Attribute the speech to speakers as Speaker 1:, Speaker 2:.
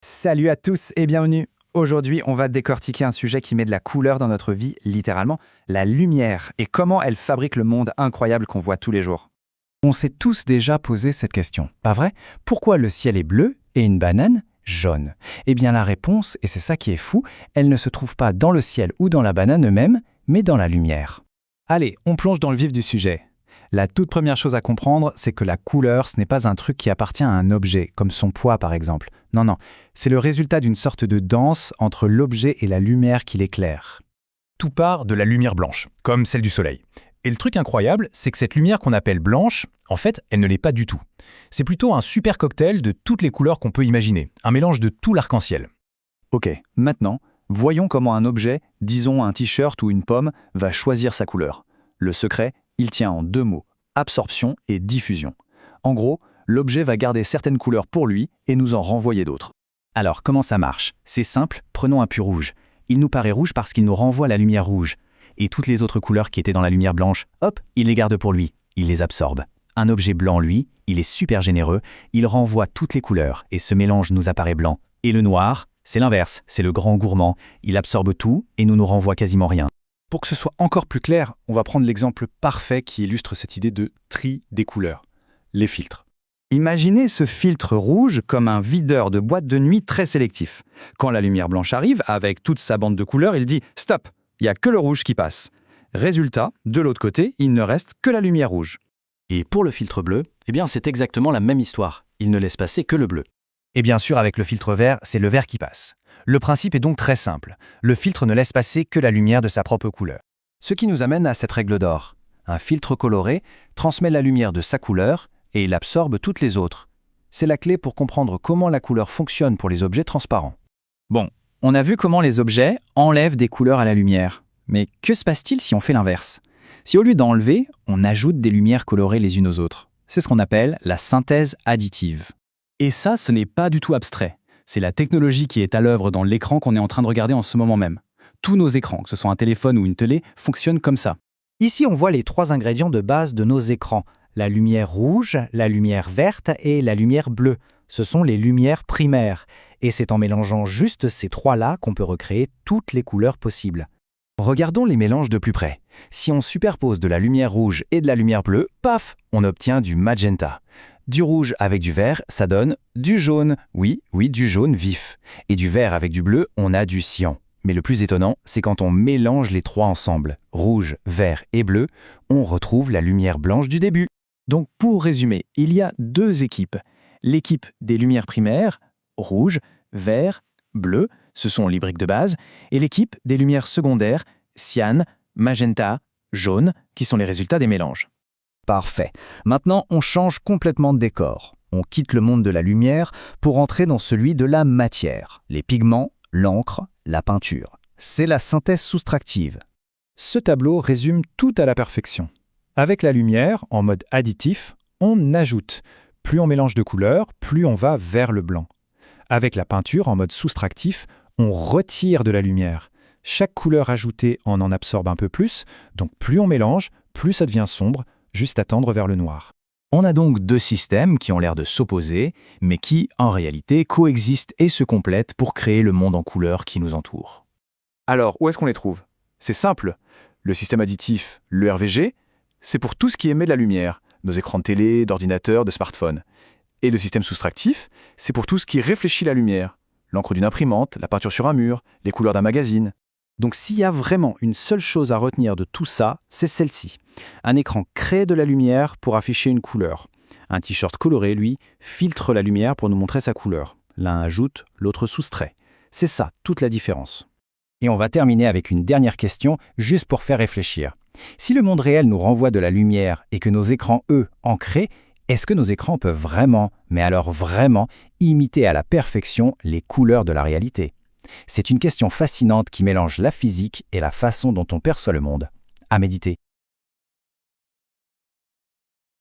Speaker 1: Salut à tous et bienvenue. Aujourd'hui, on va décortiquer un sujet qui met de la couleur dans notre vie, littéralement, la lumière, et comment elle fabrique le monde incroyable qu'on voit tous les jours.
Speaker 2: On s'est tous déjà posé cette question, pas vrai? Pourquoi le ciel est bleu et une banane jaune? Eh bien la réponse, et c'est ça qui est fou, elle ne se trouve pas dans le ciel ou dans la banane eux-mêmes, mais dans la lumière.
Speaker 1: Allez, on plonge dans le vif du sujet. La toute première chose à comprendre, c'est que la couleur, ce n'est pas un truc qui appartient à un objet, comme son poids par exemple. Non, c'est le résultat d'une sorte de danse entre l'objet et la lumière qui l'éclaire.
Speaker 3: Tout part de la lumière blanche, comme celle du soleil. Et le truc incroyable, c'est que cette lumière qu'on appelle blanche, en fait, elle ne l'est pas du tout. C'est plutôt un super cocktail de toutes les couleurs qu'on peut imaginer, un mélange de tout l'arc-en-ciel.
Speaker 1: Ok, maintenant, voyons comment un objet, disons un t-shirt ou une pomme, va choisir sa couleur. Le secret, il tient en deux mots, absorption et diffusion. En gros, l'objet va garder certaines couleurs pour lui et nous en renvoyer d'autres.
Speaker 2: Alors comment ça marche? C'est simple, prenons un puits rouge. Il nous paraît rouge parce qu'il nous renvoie la lumière rouge. Et toutes les autres couleurs qui étaient dans la lumière blanche, hop, il les garde pour lui, il les absorbe. Un objet blanc, lui, il est super généreux, il renvoie toutes les couleurs et ce mélange nous apparaît blanc. Et le noir, c'est l'inverse, c'est le grand gourmand, il absorbe tout et nous renvoie quasiment rien.
Speaker 3: Pour que ce soit encore plus clair, on va prendre l'exemple parfait qui illustre cette idée de tri des couleurs, les filtres.
Speaker 1: Imaginez ce filtre rouge comme un videur de boîte de nuit très sélectif. Quand la lumière blanche arrive, avec toute sa bande de couleurs, il dit « Stop, il n'y a que le rouge qui passe ». Résultat, de l'autre côté, il ne reste que la lumière rouge.
Speaker 2: Et pour le filtre bleu, eh bien c'est exactement la même histoire. Il ne laisse passer que le bleu.
Speaker 3: Et bien sûr, avec le filtre vert, c'est le vert qui passe. Le principe est donc très simple. Le filtre ne laisse passer que la lumière de sa propre couleur.
Speaker 2: Ce qui nous amène à cette règle d'or. Un filtre coloré transmet la lumière de sa couleur et il absorbe toutes les autres. C'est la clé pour comprendre comment la couleur fonctionne pour les objets transparents.
Speaker 1: Bon, on a vu comment les objets enlèvent des couleurs à la lumière. Mais que se passe-t-il si on fait l'inverse? Si au lieu d'enlever, on ajoute des lumières colorées les unes aux autres. C'est ce qu'on appelle la synthèse additive.
Speaker 4: Et ça, ce n'est pas du tout abstrait. C'est la technologie qui est à l'œuvre dans l'écran qu'on est en train de regarder en ce moment même. Tous nos écrans, que ce soit un téléphone ou une télé, fonctionnent comme ça.
Speaker 5: Ici, on voit les trois ingrédients de base de nos écrans. La lumière rouge, la lumière verte et la lumière bleue. Ce sont les lumières primaires. Et c'est en mélangeant juste ces trois-là qu'on peut recréer toutes les couleurs possibles.
Speaker 2: Regardons les mélanges de plus près. Si on superpose de la lumière rouge et de la lumière bleue, paf, on obtient du magenta. Du rouge avec du vert, ça donne du jaune. Oui, du jaune vif. Et du vert avec du bleu, on a du cyan. Mais le plus étonnant, c'est quand on mélange les trois ensemble, rouge, vert et bleu, on retrouve la lumière blanche du début.
Speaker 4: Donc pour résumer, il y a deux équipes. L'équipe des lumières primaires, rouge, vert, bleu, ce sont les briques de base, et l'équipe des lumières secondaires, cyan, magenta, jaune, qui sont les résultats des mélanges.
Speaker 2: Parfait. Maintenant, on change complètement de décor. On quitte le monde de la lumière pour entrer dans celui de la matière, les pigments, l'encre, la peinture. C'est la synthèse soustractive.
Speaker 3: Ce tableau résume tout à la perfection. Avec la lumière, en mode additif, on ajoute. Plus on mélange de couleurs, plus on va vers le blanc. Avec la peinture, en mode soustractif, on retire de la lumière. Chaque couleur ajoutée en absorbe un peu plus, donc plus on mélange, plus ça devient sombre, juste à tendre vers le noir.
Speaker 2: On a donc deux systèmes qui ont l'air de s'opposer, mais qui, en réalité, coexistent et se complètent pour créer le monde en couleurs qui nous entoure.
Speaker 3: Alors, où est-ce qu'on les trouve? C'est simple. Le système additif, le RVG, c'est pour tout ce qui émet de la lumière, nos écrans de télé, d'ordinateur, de smartphone. Et le système soustractif, c'est pour tout ce qui réfléchit la lumière, l'encre d'une imprimante, la peinture sur un mur, les couleurs d'un magazine.
Speaker 4: Donc s'il y a vraiment une seule chose à retenir de tout ça, c'est celle-ci. Un écran crée de la lumière pour afficher une couleur. Un t-shirt coloré, lui, filtre la lumière pour nous montrer sa couleur. L'un ajoute, l'autre soustrait. C'est ça, toute la différence.
Speaker 2: Et on va terminer avec une dernière question, juste pour faire réfléchir. Si le monde réel nous renvoie de la lumière et que nos écrans, eux, en créent, est-ce que nos écrans peuvent vraiment, mais alors vraiment, imiter à la perfection les couleurs de la réalité? C'est une question fascinante qui mélange la physique et la façon dont on perçoit le monde. À méditer.